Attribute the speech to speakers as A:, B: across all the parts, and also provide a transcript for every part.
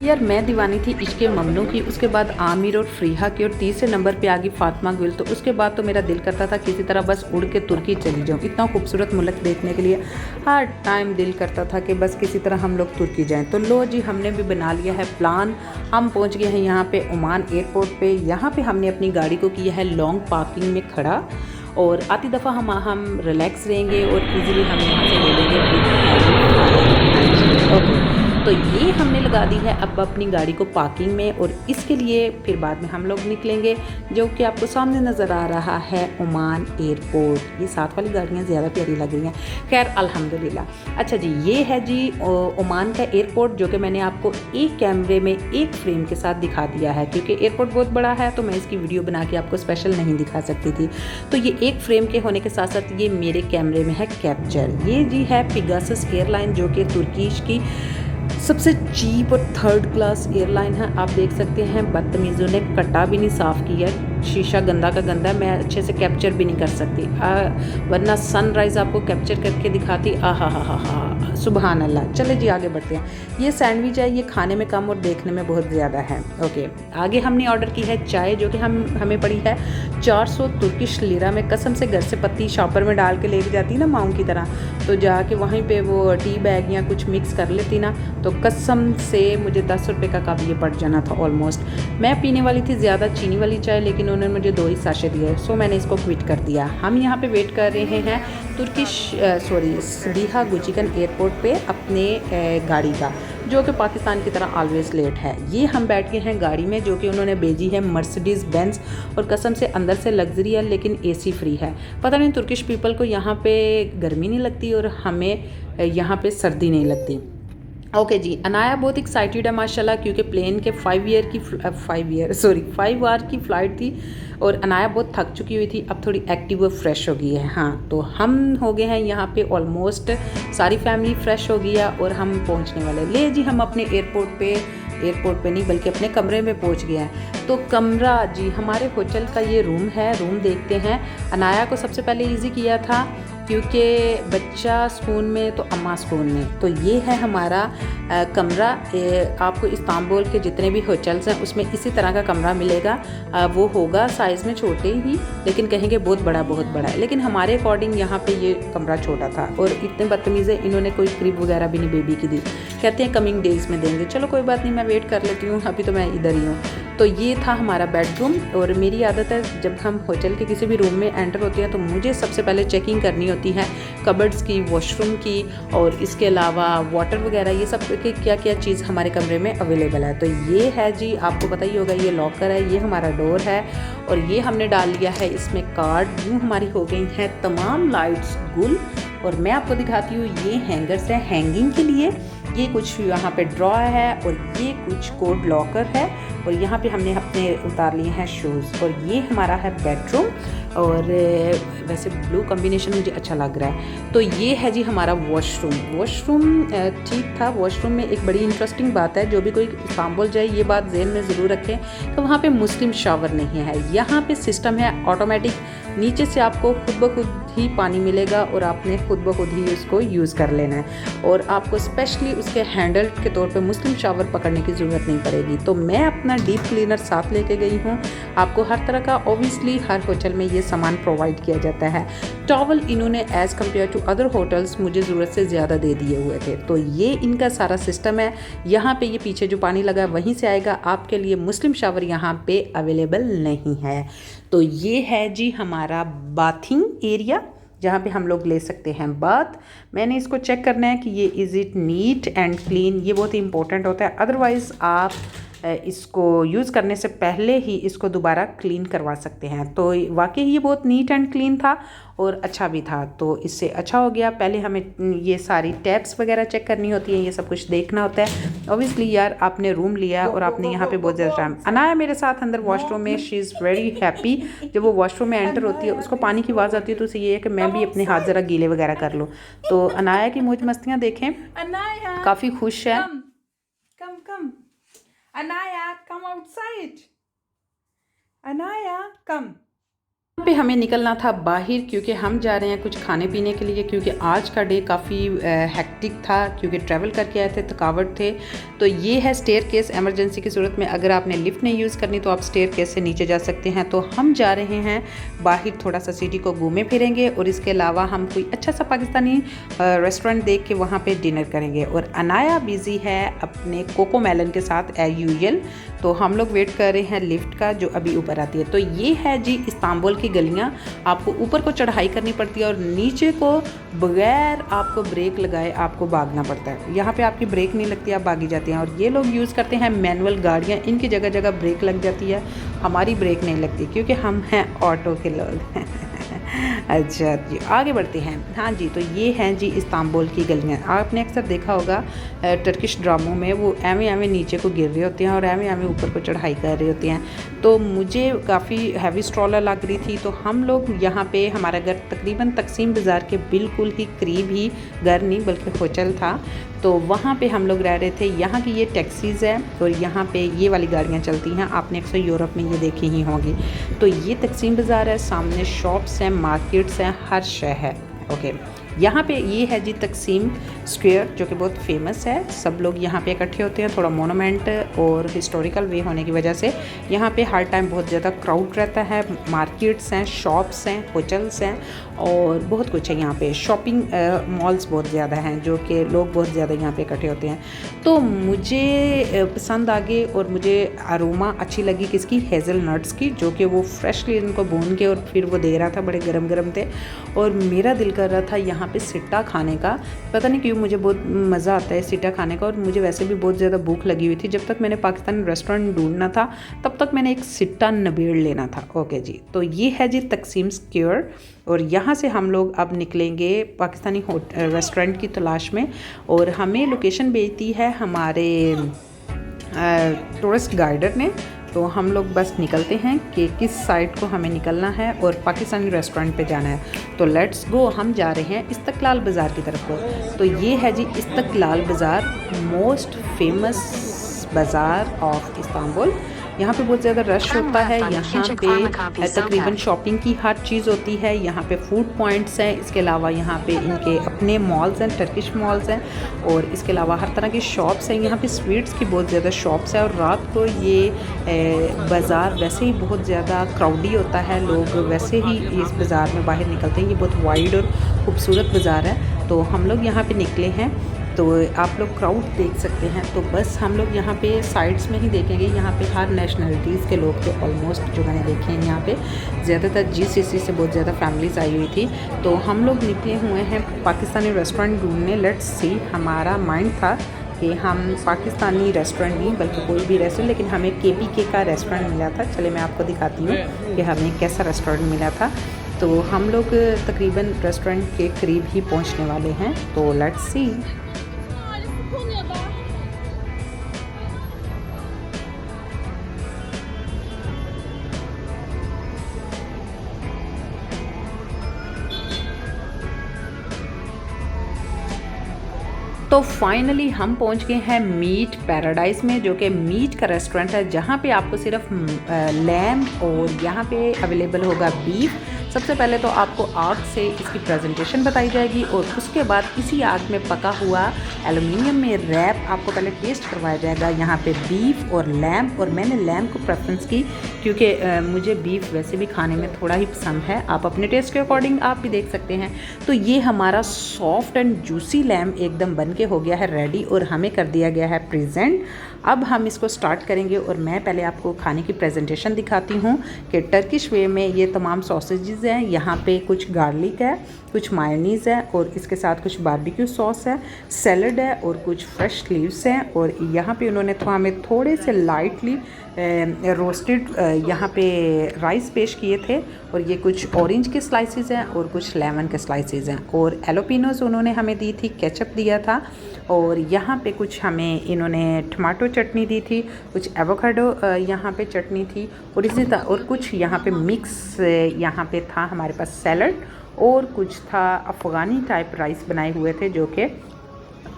A: यार मैं दीवानी थी इश्क़ ममनू की, उसके बाद आमिर और फ्रीहा की, और तीसरे नंबर पे आ गई फातिमा गुल। तो उसके बाद तो मेरा दिल करता था किसी तरह बस उड़ के तुर्की चली जाऊँ। इतना खूबसूरत मुल्क देखने के लिए हर टाइम दिल करता था कि बस किसी तरह हम लोग तुर्की जाएं। तो लो जी, हमने भी बना लिया है प्लान। हम पहुँच गए हैं यहाँ पे ओमान एयरपोर्ट पे। यहाँ पे हमने अपनी गाड़ी को किया है लॉन्ग पार्किंग में खड़ा, और आती दफ़ा हम रिलैक्स रहेंगे और इजीली हम यहाँ से ले लेंगे। ओके, तो ये हमने लगा दी है अब अपनी गाड़ी को पार्किंग में, और इसके लिए फिर बाद में हम लोग निकलेंगे, जो कि आपको सामने नज़र आ रहा है ओमान एयरपोर्ट। ये साथ वाली गाड़ियाँ ज़्यादा प्यारी लग रही हैं। खैर अल्हम्दुलिल्लाह। अच्छा जी, ये है जी ओमान का एयरपोर्ट, जो कि मैंने आपको एक कैमरे में एक फ्रेम के साथ दिखा दिया है, क्योंकि एयरपोर्ट बहुत बड़ा है तो मैं इसकी वीडियो बना के आपको स्पेशल नहीं दिखा सकती थी। तो ये एक फ्रेम के होने के साथ साथ ये मेरे कैमरे में है कैप्चर। ये जी है पेगासस एयरलाइन, जो कि तुर्कीश की सबसे चीप और थर्ड क्लास एयरलाइन है। आप देख सकते हैं बदतमीज़ों ने कटा भी नहीं साफ़ किया, शीशा गंदा का गंदा, मैं अच्छे से कैप्चर भी नहीं कर सकती, वरना सनराइज़ आपको कैप्चर करके दिखाती। हा सुबहान अल्लाह। चले जी आगे बढ़ते हैं। ये सैंडविच है, ये खाने में कम और देखने में बहुत ज़्यादा है। ओके, आगे हमने ऑर्डर की है चाय, जो कि हमें पड़ी है 400 तुर्किश लिरा में। कसम से घर से पत्ती शॉपर में डाल के लेके जाती ना माऊँ की तरह, तो जाके वहीं पे वो टी बैग या कुछ मिक्स कर लेती ना, तो कसम से मुझे 10 रुपये का कप ये पड़ जाना था ऑलमोस्ट। मैं पीने वाली थी ज़्यादा चीनी वाली चाय, लेकिन उन्होंने मुझे 2 ही साशे दिए, सो मैंने इसको क्विट कर दिया। हम यहाँ पे वेट कर रहे हैं सबिहा गुजिकन एयरपोर्ट पे अपने गाड़ी का, जो कि पाकिस्तान की तरह ऑलवेज़ लेट है। ये हम बैठ गए हैं गाड़ी में, जो कि उन्होंने भेजी है मर्सिडीज़ बेंज, और कसम से अंदर से लग्जरी है लेकिन एसी फ्री है। पता नहीं तुर्किश पीपल को यहाँ पे गर्मी नहीं लगती और हमें यहाँ पे सर्दी नहीं लगती। ओके जी, अनाया बहुत एक्साइटेड है माशाल्लाह, क्योंकि प्लेन के 5 आवर की फ़्लाइट थी, और अनाया बहुत थक चुकी हुई थी, अब थोड़ी एक्टिव और फ्रेश हो गई है। हाँ, तो हम हो गए हैं यहाँ पे ऑलमोस्ट सारी फैमिली फ्रेश हो गई है, और हम पहुँचने वाले। ले जी, हम अपने एयरपोर्ट पे नहीं बल्कि अपने कमरे में पहुँच गया है। तो कमरा जी हमारे होटल का ये रूम है। रूम देखते हैं। अनाया को सबसे पहले इजी किया था, क्योंकि बच्चा स्कूल में तो अम्मा स्कूल में। तो ये है हमारा कमरा। आपको इस्तांबुल के जितने भी होटल्स हैं उसमें इसी तरह का कमरा मिलेगा। वो होगा साइज़ में छोटे ही, लेकिन कहेंगे बहुत बड़ा है, लेकिन हमारे अकॉर्डिंग यहाँ पे ये कमरा छोटा था। और इतने बदतमीज़ है, इन्होंने कोई क्रिब वगैरह भी नहीं बेबी की दी, कहते हैं कमिंग डेज़ में देंगे। चलो कोई बात नहीं, मैं वेट कर लेती हूँ, अभी तो मैं इधर ही हूँ। तो ये था हमारा बेडरूम, और मेरी आदत है जब हम होटल के किसी भी रूम में एंटर होते हैं तो मुझे सबसे पहले चेकिंग करनी होती है कबर्ड्स की, वॉशरूम की, और इसके अलावा वाटर वगैरह, ये सब के क्या क्या चीज़ हमारे कमरे में अवेलेबल है। तो ये है जी, आपको पता ही होगा, ये लॉकर है, ये हमारा डोर है, और ये हमने डाल लिया है इसमें कार्ड। यूँ हमारी हो गई हैं तमाम लाइट्स गुल। और मैं आपको दिखाती हूँ, ये हैंगर्स हैं हैंगिंग के लिए, ये कुछ यहाँ पे ड्रॉ है, और ये कुछ कोड लॉकर है, और यहाँ पे हमने अपने उतार लिए हैं शूज़। और ये हमारा है बेडरूम, और वैसे ब्लू कॉम्बिनेशन मुझे अच्छा लग रहा है। तो ये है जी हमारा वॉशरूम ठीक था। वॉशरूम में एक बड़ी इंटरेस्टिंग बात है, जो भी कोई इस्तांबुल जाए ये बात ज़हन में ज़रूर रखें, तो वहाँ पे मुस्लिम शावर नहीं है। यहाँ पे सिस्टम है ऑटोमेटिक, नीचे से आपको खुद ब खुद ही पानी मिलेगा, और आपने खुद ब खुद ही उसको यूज़ कर लेना है, और आपको स्पेशली उसके हैंडल के तौर पे मुस्लिम शावर पकड़ने की ज़रूरत नहीं पड़ेगी। तो मैं अपना डीप क्लीनर साथ लेके गई हूँ। आपको हर तरह का ऑब्वियसली हर होटल में ये सामान प्रोवाइड किया जाता है। टॉवल इन्होंने as compare to other hotels मुझे ज़रूरत से ज़्यादा दे दिए हुए थे। तो ये इनका सारा सिस्टम है। यहाँ पे ये पीछे जो पानी लगा वहीं से आएगा, आपके लिए मुस्लिम शावर यहाँ पे अवेलेबल नहीं है। तो ये है जी हमारा बाथिंग एरिया, जहाँ पे हम लोग ले सकते हैं बाथ। मैंने इसको चेक करना है कि ये is it neat and clean, ये बहुत ही इंपॉर्टेंट होता है। अदरवाइज़ आप इसको यूज़ करने से पहले ही इसको दोबारा क्लीन करवा सकते हैं। तो वाकई ये बहुत नीट एंड क्लीन था और अच्छा भी था, तो इससे अच्छा हो गया। पहले हमें ये सारी टैप्स वगैरह चेक करनी होती है, ये सब कुछ देखना होता है। ऑब्वियसली यार, आपने रूम लिया और आपने यहाँ पे बहुत ज़्यादा टाइम। अनाया मेरे साथ अंदर वॉशरूम में, शी इज़ वेरी हैप्पी। जब वो वॉशरूम में एंटर होती है, उसको पानी की आवाज़ आती है, तो उसे ये है कि मैं भी अपने हाथ ज़रा गीले वगैरह कर लूँ। तो अनाया की मौज मस्तियाँ देखें, काफ़ी खुश है।
B: Come. Anaya, come outside. Anaya, come.
A: पे हमें निकलना था बाहर क्योंकि हम जा रहे हैं कुछ खाने पीने के लिए, क्योंकि आज का डे काफ़ी हेक्टिक था क्योंकि ट्रैवल करके आए थे, थकावट थे। तो ये है स्टेयरकेस। इमरजेंसी की सूरत में अगर आपने लिफ्ट नहीं यूज़ करनी तो आप स्टेयरकेस से नीचे जा सकते हैं। तो हम जा रहे हैं बाहर, थोड़ा सा सिटी को घूमे फिरेंगे और इसके अलावा हम कोई अच्छा सा पाकिस्तानी रेस्टोरेंट देख के वहाँ पर डिनर करेंगे। और अनाया बिज़ी है अपने कोको मेलन के साथ एज यूजुअल। तो हम लोग वेट कर रहे हैं लिफ्ट का जो अभी ऊपर आती है। तो ये है जी इस्तांबुल की गलियाँ। आपको ऊपर को चढ़ाई करनी पड़ती है और नीचे को बगैर आपको ब्रेक लगाए आपको भागना पड़ता है। यहाँ पे आपकी ब्रेक नहीं लगती, आप भागी जाती हैं। और ये लोग यूज़ करते हैं मैनुअल गाड़ियाँ, इनकी जगह जगह ब्रेक लग जाती है, हमारी ब्रेक नहीं लगती क्योंकि हम हैं ऑटो के लोग। अच्छा जी, आगे बढ़ते हैं। हाँ जी, तो ये हैं जी इस्तांबुल की गलियाँ। आपने अक्सर देखा होगा टर्किश ड्रामों में, वो एवें एवें नीचे को गिर रहे होते हैं और एवें एवें ऊपर को चढ़ाई कर रहे होते हैं। तो मुझे काफ़ी हैवी स्ट्रॉलर लग रही थी, तो हम लोग यहाँ पे, हमारा घर तकरीबन तकसीम बाज़ार के बिल्कुल ही करीब ही, घर नहीं बल्कि होटल था, तो वहाँ पे हम लोग रह रहे थे। यहाँ की ये टैक्सीज़ है और यहाँ पे ये वाली गाड़ियाँ चलती हैं, आपने अक्सर यूरोप में ये देखी ही होंगी। तो ये तकसीम बाज़ार है, सामने शॉप्स हैं, मार्केट्स हैं, हर शय है। ओके, यहाँ पे ये है जी तकसीम स्क्वायर जो कि बहुत फेमस है। सब लोग यहाँ पे इकट्ठे होते हैं, थोड़ा मोनूमेंट और हिस्टोरिकल वे होने की वजह से यहाँ पे हर टाइम बहुत ज़्यादा क्राउड रहता है। मार्केट्स हैं, शॉप्स हैं, होटल्स हैं और बहुत कुछ है यहाँ पे। शॉपिंग मॉल्स बहुत ज़्यादा हैं जो कि लोग बहुत ज़्यादा यहाँ पे इकट्ठे होते हैं। तो मुझे पसंद आ गए और मुझे अरोमा अच्छी लगी किसकी, हेज़ल नट्स की, जो कि वो फ्रेशली इनको भून के और फिर वो दे रहा था, बड़े गरम गरम थे। और मेरा दिल कर रहा था यहाँ पे सिट्टा खाने का। पता नहीं क्यों मुझे बहुत मज़ा आता है सिट्टा खाने का, और मुझे वैसे भी बहुत ज़्यादा भूख लगी हुई थी। जब तक मैंने पाकिस्तानी रेस्टोरेंट ढूंढना था तब तक मैंने एक सिट्टा नबेड़ लेना था। ओके जी, तो ये है जी तकसीम स्क्वायर और यहाँ से हम लोग अब निकलेंगे पाकिस्तानी रेस्टोरेंट की तलाश में। और हमें लोकेशन भेजती है हमारे टूरिस्ट गाइडर ने। तो हम लोग बस निकलते हैं कि किस साइड को हमें निकलना है और पाकिस्तानी रेस्टोरेंट पे जाना है। तो लेट्स गो, हम जा रहे हैं इस्तकलाल बाज़ार की तरफ को। तो ये है जी इस्तकलाल बाज़ार, मोस्ट फेमस बाज़ार ऑफ इस्तांबुल। यहाँ पे बहुत ज़्यादा रश होता है। यहाँ पे तकरीबन शॉपिंग की हर चीज़ होती है। यहाँ पे फूड पॉइंट्स हैं, इसके अलावा यहाँ पे इनके अपने मॉल्स हैं, टर्किश मॉल्स हैं, और इसके अलावा हर तरह की शॉप्स हैं। यहाँ पे स्वीट्स की बहुत ज़्यादा शॉप्स हैं। और रात को ये बाज़ार वैसे ही बहुत ज़्यादा क्राउडी होता है, लोग वैसे ही इस बाज़ार में बाहर निकलते हैं। ये बहुत वाइड और ख़ूबसूरत बाज़ार है। तो हम लोग यहाँ पर निकले हैं, तो आप लोग क्राउड देख सकते हैं। तो बस हम लोग यहाँ पे साइड्स में ही देखेंगे। यहाँ पे हर नेशनलिटीज़ के लोग थे ऑलमोस्ट, जो मैंने देखे हैं यहाँ पे। ज़्यादातर जीसीसी से बहुत ज़्यादा फैमिलीज़ आई हुई थी। तो हम लोग निकले हुए हैं पाकिस्तानी रेस्टोरेंट ढूंढने। लेट्स सी, हमारा माइंड था कि हम पाकिस्तानी रेस्टोरेंट नहीं बल्कि कोई भी रेस्टोरेंट, लेकिन हमें KPK का रेस्टोरेंट मिला था। चले मैं आपको दिखाती हूँ कि हमें कैसा रेस्टोरेंट मिला था। तो हम लोग तकरीबन रेस्टोरेंट के करीब ही पहुँचने वाले हैं। तो लेट्स सी। तो फाइनली हम पहुंच गए हैं मीट पैराडाइज में, जो कि मीट का रेस्टोरेंट है, जहां पे आपको सिर्फ लैम और यहां पे अवेलेबल होगा बीफ। सबसे पहले तो आपको आग से इसकी प्रेजेंटेशन बताई जाएगी और उसके बाद इसी आग में पका हुआ एलुमिनियम में रैप आपको पहले टेस्ट करवाया जाएगा। यहाँ पे बीफ और लैम, और मैंने लैम को प्रेफरेंस की क्योंकि मुझे बीफ वैसे भी खाने में थोड़ा ही पसंद है। आप अपने टेस्ट के अकॉर्डिंग आप भी देख सकते हैं। तो ये हमारा सॉफ्ट एंड जूसी लैम एकदम बन के हो गया है रेडी और हमें कर दिया गया है प्रेजेंट। अब हम इसको स्टार्ट करेंगे और मैं पहले आपको खाने की प्रेजेंटेशन दिखाती हूँ कि टर्किश वे में ये तमाम सॉसेजेस हैं। यहाँ पे कुछ गार्लिक है, कुछ मायोनीज़ है और इसके साथ कुछ बारबेक्यू सॉस है, सैलड है और कुछ फ्रेश लीव्स हैं। और यहाँ पे उन्होंने तो हमें थोड़े से लाइटली रोस्टेड यहाँ पे राइस पेश किए थे। और ये कुछ ऑरेंज के स्लाइसेस हैं और कुछ लेमन के स्लाइसेस हैं। और एलोपिनोज उन्होंने हमें दी थी, केचप दिया था। और यहाँ पे कुछ हमें इन्होंने टमाटो चटनी दी थी, कुछ एवोकाडो यहाँ पे चटनी थी, और इसी तरह और कुछ यहाँ पे मिक्स यहाँ पे था हमारे पास सैलड, और कुछ था अफ़गानी टाइप राइस बनाए हुए थे जो कि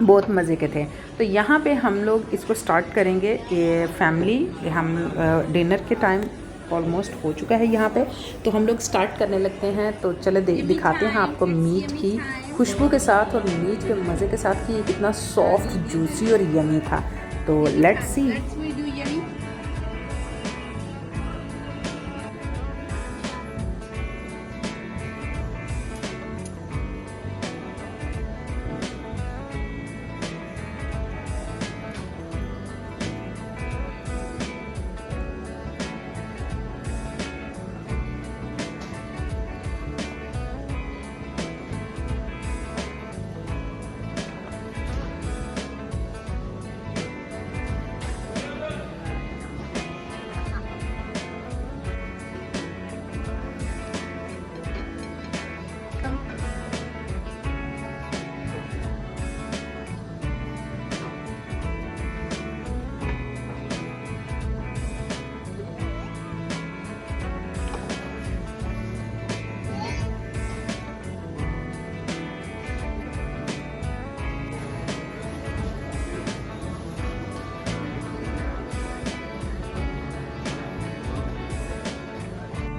A: बहुत मज़े के थे। तो यहाँ पे हम लोग इसको स्टार्ट करेंगे। ये फैमिली हम डिनर के टाइम ऑलमोस्ट हो चुका है यहाँ पे, तो हम लोग स्टार्ट करने लगते हैं। तो चले दिखाते हैं आपको मीट की खुशबू के साथ और मीट के मज़े के साथ कि ये कितना सॉफ्ट, जूसी और यमी था। तो लेट्स सी।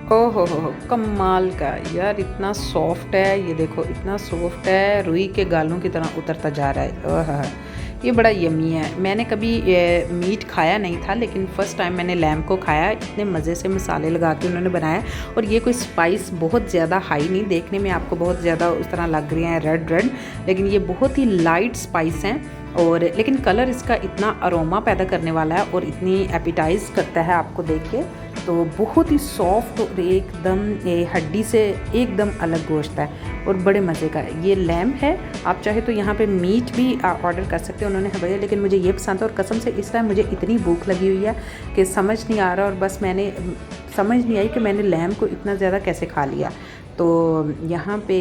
A: ओहो हो, कमाल का यार, इतना सॉफ्ट है, ये देखो इतना सॉफ्ट है, रुई के गालों की तरह उतरता जा रहा है। ओह, ये बड़ा यमी है। मैंने कभी मीट खाया नहीं था, लेकिन फ़र्स्ट टाइम मैंने लैम्ब को खाया। इतने मज़े से मसाले लगा के उन्होंने बनाया, और ये कोई स्पाइस बहुत ज़्यादा हाई नहीं, देखने में आपको बहुत ज़्यादा उस तरह लग रही हैं रेड, लेकिन ये बहुत ही लाइट स्पाइस हैं। और लेकिन कलर इसका इतना अरोमा पैदा करने वाला है और इतनी एपिटाइज करता है आपको देख के। तो बहुत ही सॉफ्ट और एकदम हड्डी से एकदम अलग गोश्त है और बड़े मज़े का है। ये लैम्ब है, आप चाहे तो यहाँ पे मीट भी ऑर्डर कर सकते हैं। उन्होंने भैया, लेकिन मुझे ये पसंद है और कसम से इस टाइम मुझे इतनी भूख लगी हुई है कि समझ नहीं आ रहा, और बस मैंने समझ नहीं आई कि मैंने लैम्ब को इतना ज़्यादा कैसे खा लिया। तो यहाँ पे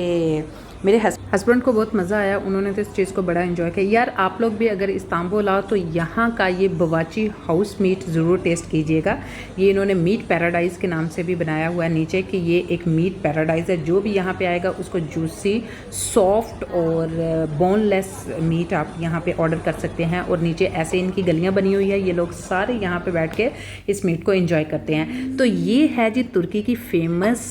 A: मेरे हस्बैंड को बहुत मज़ा आया, उन्होंने तो इस चीज़ को बड़ा एंजॉय किया। यार आप लोग भी अगर इस्तांबुल आओ तो यहाँ का ये बवाची हाउस मीट ज़रूर टेस्ट कीजिएगा। ये इन्होंने मीट पैराडाइज़ के नाम से भी बनाया हुआ है नीचे कि ये एक मीट पैराडाइज़ है। जो भी यहाँ पे आएगा उसको जूसी, सॉफ्ट और बोनलेस मीट आप यहाँ पे ऑर्डर कर सकते हैं। और नीचे ऐसे इनकी गलियाँ बनी हुई है, ये लोग सारे यहाँ पर बैठ के इस मीट को एंजॉय करते हैं। तो ये है जी तुर्की की फेमस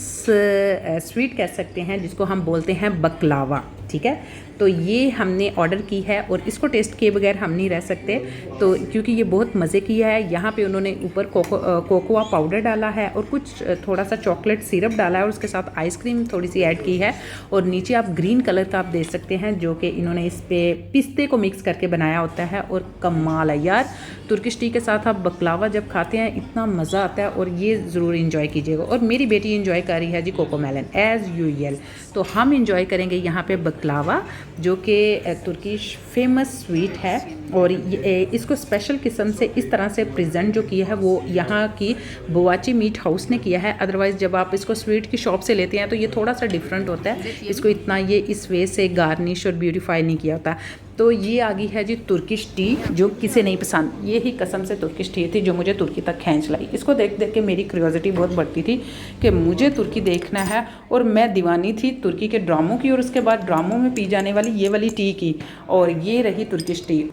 A: स्वीट कह सकते हैं, जिसको हम बोलते हैं बकलावा। ठीक है, तो ये हमने ऑर्डर की है और इसको टेस्ट किए बगैर हम नहीं रह सकते, तो क्योंकि ये बहुत मज़े की है। यहाँ पे उन्होंने ऊपर कोकोआ पाउडर डाला है और कुछ थोड़ा सा चॉकलेट सिरप डाला है और उसके साथ आइसक्रीम थोड़ी सी ऐड की है। और नीचे आप ग्रीन कलर का आप देख सकते हैं, जो कि इन्होंने इस पर पिस्ते को मिक्स करके बनाया होता है। और कमाल है यार, तुर्किश टी के साथ आप बकलावा जब खाते हैं इतना मज़ा आता है, और ये ज़रूर इंजॉय कीजिएगा। और मेरी बेटी इंजॉय कर रही है जी कोकोमेलन एज़ यूजुअल। तो हम इंजॉय करेंगे यहाँ पे बकलावा, जो कि तुर्किश फेमस स्वीट है। और इसको स्पेशल किस्म से इस तरह से प्रेजेंट जो किया है वो यहाँ की बवाची मीट हाउस ने किया है। अदरवाइज़ जब आप इसको स्वीट की शॉप से लेते हैं तो ये थोड़ा सा डिफरेंट होता है, इसको इतना ये इस वे से गार्निश और ब्यूटीफाई नहीं किया होता। तो ये आ गई है जी तुर्किश टी, जो किसे नहीं पसंद। ये ही कसम से तुर्किश टी थी जो मुझे तुर्की तक खींच लाई। इसको देख देख के मेरी क्यूरियोसिटी बहुत बढ़ती थी कि मुझे तुर्की देखना है, और मैं दीवानी थी तुर्की के ड्रामों की और उसके बाद ड्रामों में पी जाने वाली ये वाली टी की। और ये रही तुर्किश टी।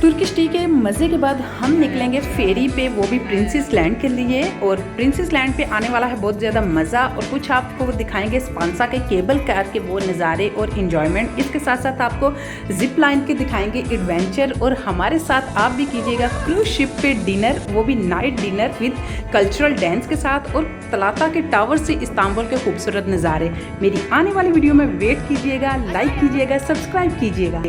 A: तुर्किश टी के मज़े के बाद हम निकलेंगे फेरी पे, वो भी प्रिंसेस लैंड के लिए। और प्रिंसेस लैंड पे आने वाला है बहुत ज़्यादा मज़ा, और कुछ आपको दिखाएंगे स्पांसा के केबल कार के वो नज़ारे और इन्जॉयमेंट। इसके साथ साथ आपको जिप लाइन के दिखाएंगे एडवेंचर, और हमारे साथ आप भी कीजिएगा क्रूज शिप पे डिनर, वो भी night dinner with cultural dance के साथ, और तलाता के टावर से इस्तांबुल के खूबसूरत नज़ारे। मेरी आने वाली वीडियो में वेट कीजिएगा, लाइक कीजिएगा, सब्सक्राइब कीजिएगा।